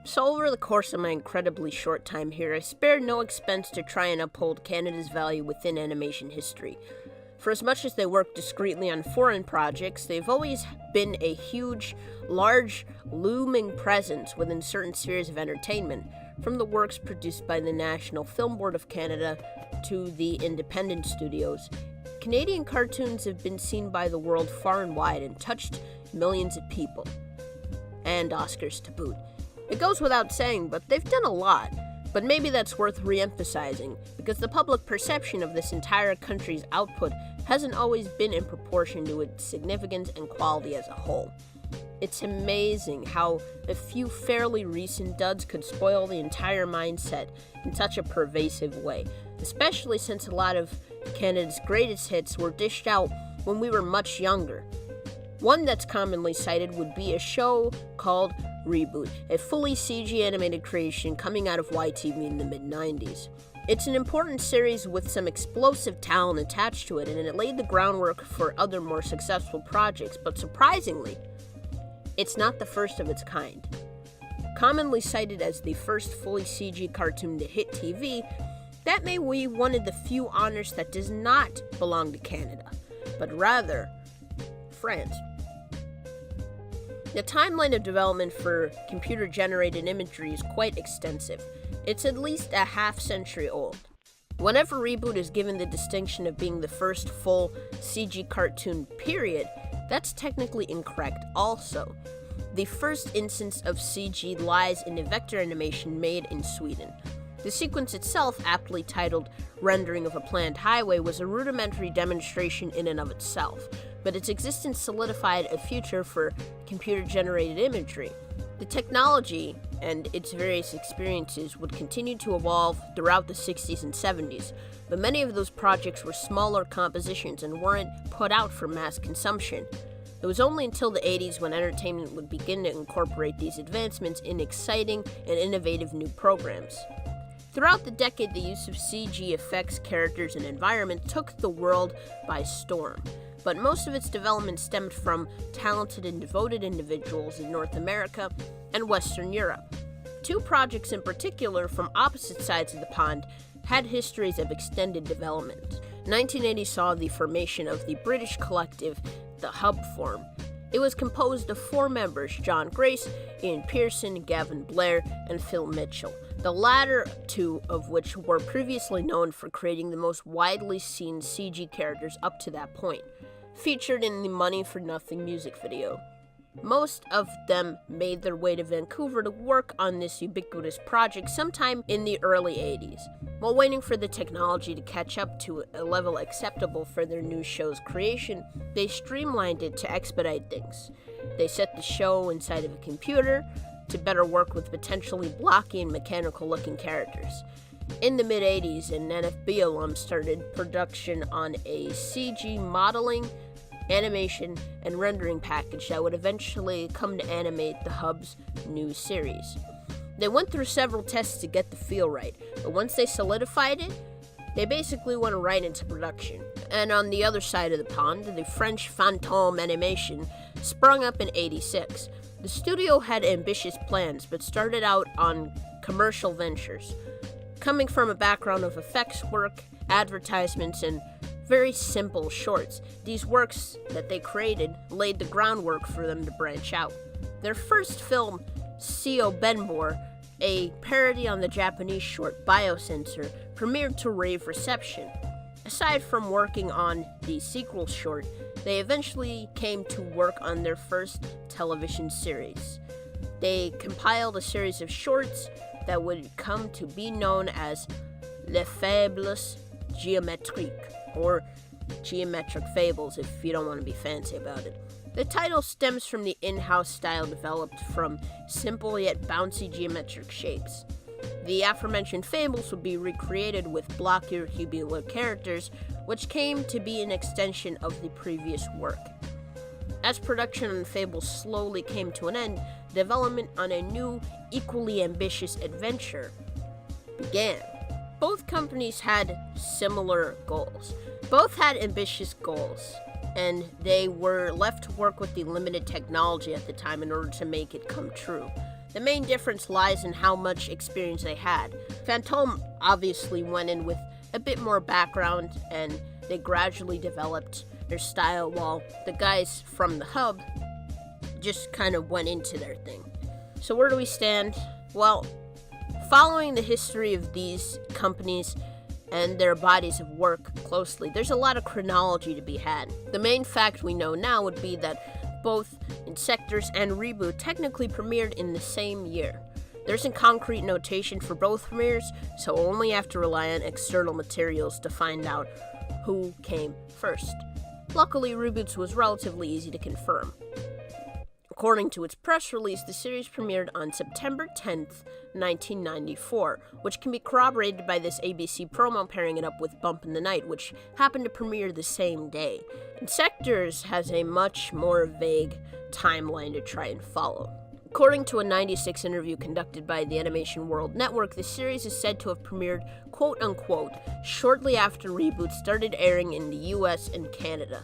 So over the course of my incredibly short time here, I spared no expense to try and uphold Canada's value within animation history. For as much as they work discreetly on foreign projects, they've always been a huge, large, looming presence within certain spheres of entertainment, from the works produced by the National Film Board of Canada to the independent studios. Canadian cartoons have been seen by the world far and wide and touched millions of people. And Oscars to boot. It goes without saying, but they've done a lot. But maybe that's worth re-emphasizing, because the public perception of this entire country's output hasn't always been in proportion to its significance and quality as a whole. It's amazing how a few fairly recent duds could spoil the entire mindset in such a pervasive way, especially since a lot of Canada's greatest hits were dished out when we were much younger. One that's commonly cited would be a show called Reboot, a fully CG animated creation coming out of YTV in the mid-90s. It's an important series with some explosive talent attached to it, and it laid the groundwork for other more successful projects, but surprisingly, it's not the first of its kind. Commonly cited as the first fully CG cartoon to hit TV, that may be one of the few honors that does not belong to Canada, but rather France. The timeline of development for computer-generated imagery is quite extensive. It's at least a half-century old. Whenever Reboot is given the distinction of being the first full CG cartoon, period, that's technically incorrect also. The first instance of CG lies in a vector animation made in Sweden. The sequence itself, aptly titled Rendering of a Planned Highway, was a rudimentary demonstration in and of itself, but its existence solidified a future for computer-generated imagery. The technology and its various experiences would continue to evolve throughout the 60s and 70s, but many of those projects were smaller compositions and weren't put out for mass consumption. It was only until the 80s when entertainment would begin to incorporate these advancements in exciting and innovative new programs. Throughout the decade, the use of CG effects, characters, and environment took the world by storm, but most of its development stemmed from talented and devoted individuals in North America and Western Europe. Two projects in particular from opposite sides of the pond had histories of extended development. 1980 saw the formation of the British collective, the Hub Form. It was composed of four members: John Grace, Ian Pearson, Gavin Blair, and Phil Mitchell, the latter two of which were previously known for creating the most widely seen CG characters up to that point, featured in the Money for Nothing music video. Most of them made their way to Vancouver to work on this ubiquitous project sometime in the early 80s. While waiting for the technology to catch up to a level acceptable for their new show's creation, they streamlined it to expedite things. They set the show inside of a computer to better work with potentially blocky and mechanical-looking characters. In the mid-80s, an NFB alum started production on a CG modeling, animation, and rendering package that would eventually come to animate the Hub's new series. They went through several tests to get the feel right, but once they solidified it, they basically went right into production. And on the other side of the pond, the French Fantôme Animation sprung up in '86. The studio had ambitious plans, but started out on commercial ventures. Coming from a background of effects work, advertisements, and very simple shorts, these works that they created laid the groundwork for them to branch out. Their first film, Seo Benbor, a parody on the Japanese short Biosensor, premiered to rave reception. Aside from working on the sequel short, they eventually came to work on their first television series. They compiled a series of shorts that would come to be known as Les Fables Géométriques, or Geometric Fables if you don't want to be fancy about it. The title stems from the in-house style developed from simple yet bouncy geometric shapes. The aforementioned fables would be recreated with blockier, cubular characters, which came to be an extension of the previous work. As production on the fables slowly came to an end, development on a new, equally ambitious adventure began. Both companies had similar goals. Both had ambitious goals, and they were left to work with the limited technology at the time in order to make it come true. The main difference lies in how much experience they had. Fantôme obviously went in with a bit more background, and they gradually developed their style, while the guys from the hub just kind of went into their thing. So where do we stand? Well, following the history of these companies and their bodies of work closely, there's a lot of chronology to be had. The main fact we know now would be that both Insektors and Reboot technically premiered in the same year. There isn't concrete notation for both premieres, so we'll only have to rely on external materials to find out who came first. Luckily, Reboot's was relatively easy to confirm. According to its press release, the series premiered on September 10th, 1994, which can be corroborated by this ABC promo pairing it up with Bump in the Night, which happened to premiere the same day. Insektors has a much more vague timeline to try and follow. According to a 96 interview conducted by the Animation World Network, the series is said to have premiered, quote-unquote, shortly after Reboot started airing in the US and Canada.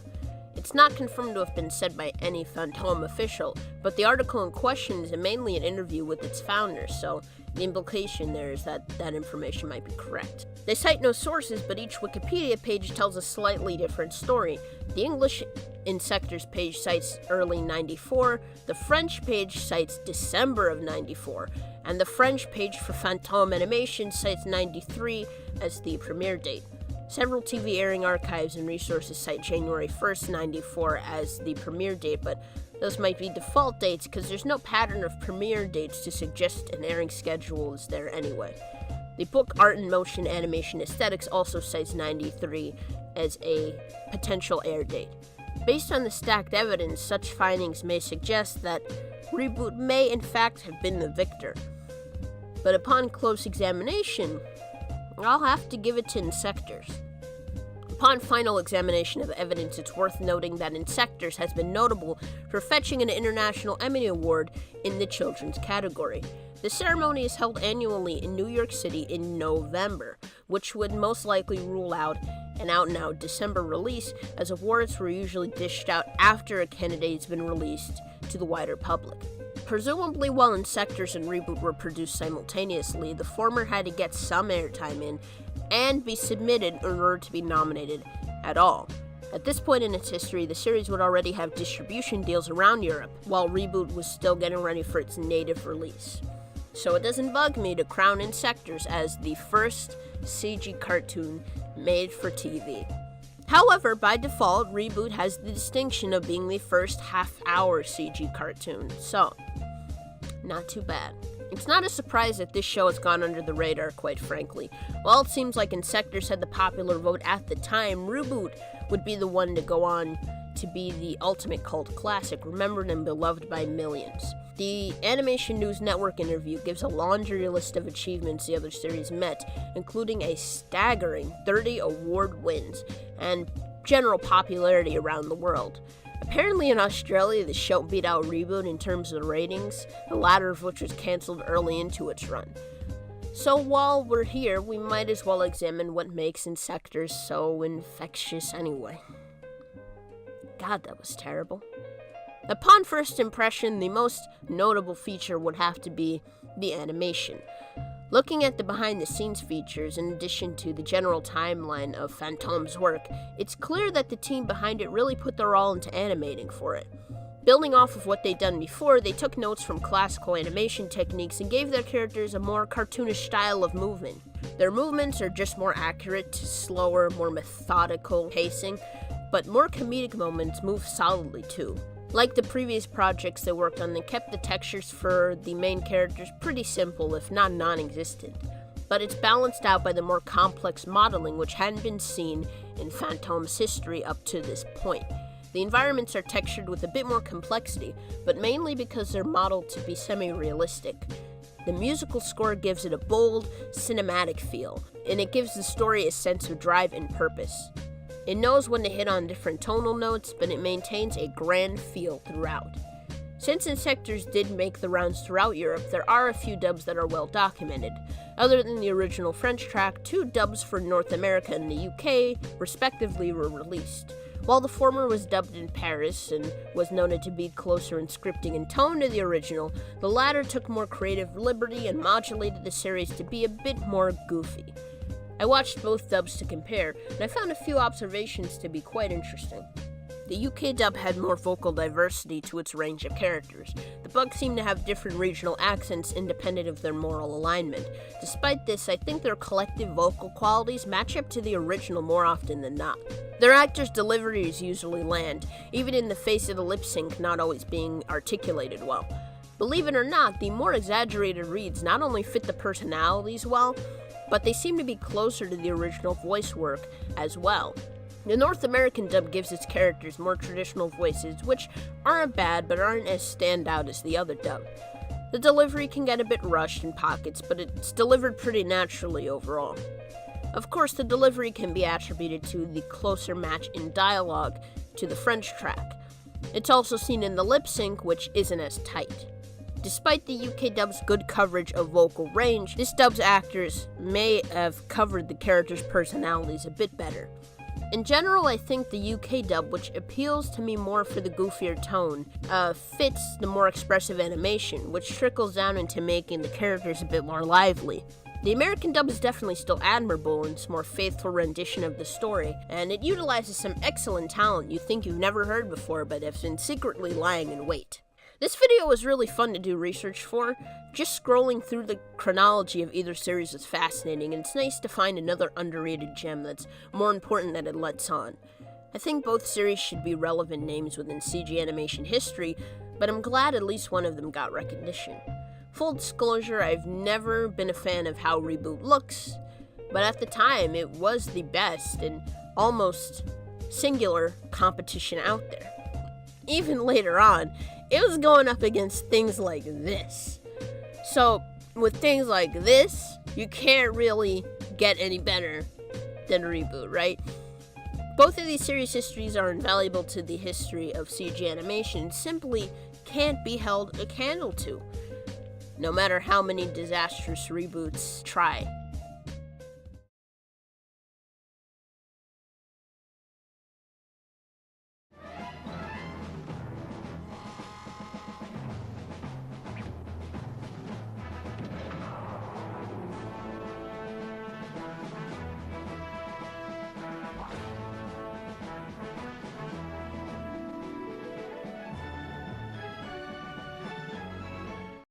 It's not confirmed to have been said by any Fantôme official, but the article in question is mainly an interview with its founders, so the implication there is that that information might be correct. They cite no sources, but each Wikipedia page tells a slightly different story. The English Insektors page cites early 94, the French page cites December of 94, and the French page for Fantôme Animation cites 93 as the premiere date. Several TV airing archives and resources cite January 1st, 94 as the premiere date, but those might be default dates because there's no pattern of premiere dates to suggest an airing schedule is there anyway. The book Art in Motion Animation Aesthetics also cites 93 as a potential air date. Based on the stacked evidence, such findings may suggest that Reboot may in fact have been the victor. But upon close examination, I'll have to give it to Insektors. Upon final examination of evidence, it's worth noting that Insektors has been notable for fetching an International Emmy Award in the children's category. The ceremony is held annually in New York City in November, which would most likely rule out an out-and-out December release, as awards were usually dished out after a candidate's been released to the wider public. Presumably while Insektors and Reboot were produced simultaneously, the former had to get some airtime in and be submitted in order to be nominated at all. At this point in its history, the series would already have distribution deals around Europe, while Reboot was still getting ready for its native release. So it doesn't bug me to crown Insektors as the first CG cartoon made for TV. However, by default, Reboot has the distinction of being the first half-hour CG cartoon, so not too bad. It's not a surprise that this show has gone under the radar, quite frankly. While it seems like Insektors had the popular vote at the time, Reboot would be the one to go on to be the ultimate cult classic, remembered and beloved by millions. The Animation News Network interview gives a laundry list of achievements the other series met, including a staggering 30 award wins and general popularity around the world. Apparently in Australia, the show beat out Reboot in terms of the ratings, the latter of which was cancelled early into its run. So while we're here, we might as well examine what makes Insektors so infectious anyway. God, that was terrible. Upon first impression, the most notable feature would have to be the animation. Looking at the behind-the-scenes features, in addition to the general timeline of Fantôme's work, it's clear that the team behind it really put their all into animating for it. Building off of what they'd done before, they took notes from classical animation techniques and gave their characters a more cartoonish style of movement. Their movements are just more accurate to slower, more methodical pacing, but more comedic moments move solidly too. Like the previous projects they worked on, they kept the textures for the main characters pretty simple, if not non-existent. But it's balanced out by the more complex modeling which hadn't been seen in Fantôme's history up to this point. The environments are textured with a bit more complexity, but mainly because they're modeled to be semi-realistic. The musical score gives it a bold, cinematic feel, and it gives the story a sense of drive and purpose. It knows when to hit on different tonal notes, but it maintains a grand feel throughout. Since Insektors did make the rounds throughout Europe, there are a few dubs that are well documented. Other than the original French track, 2 dubs for North America and the UK, respectively, were released. While the former was dubbed in Paris and was noted to be closer in scripting and tone to the original, the latter took more creative liberty and modulated the series to be a bit more goofy. I watched both dubs to compare, and I found a few observations to be quite interesting. The UK dub had more vocal diversity to its range of characters. The bugs seemed to have different regional accents independent of their moral alignment. Despite this, I think their collective vocal qualities match up to the original more often than not. Their actors' deliveries usually land, even in the face of the lip sync not always being articulated well. Believe it or not, the more exaggerated reads not only fit the personalities well, but they seem to be closer to the original voice work as well. The North American dub gives its characters more traditional voices, which aren't bad but aren't as standout as the other dub. The delivery can get a bit rushed in pockets, but it's delivered pretty naturally overall. Of course, the delivery can be attributed to the closer match in dialogue to the French track. It's also seen in the lip sync, which isn't as tight. Despite the UK dub's good coverage of vocal range, this dub's actors may have covered the characters' personalities a bit better. In general, I think the UK dub, which appeals to me more for the goofier tone, fits the more expressive animation, which trickles down into making the characters a bit more lively. The American dub is definitely still admirable in its more faithful rendition of the story, and it utilizes some excellent talent you think you've never heard before but have been secretly lying in wait. This video was really fun to do research for. Just scrolling through the chronology of either series was fascinating, and it's nice to find another underrated gem that's more important than it lets on. I think both series should be relevant names within CG animation history, but I'm glad at least one of them got recognition. Full disclosure, I've never been a fan of how Reboot looks, but at the time it was the best and almost singular competition out there. Even later on, it was going up against things like this. So, with things like this, you can't really get any better than Reboot, right? Both of these series' histories are invaluable to the history of CG animation and simply can't be held a candle to, no matter how many disastrous reboots try.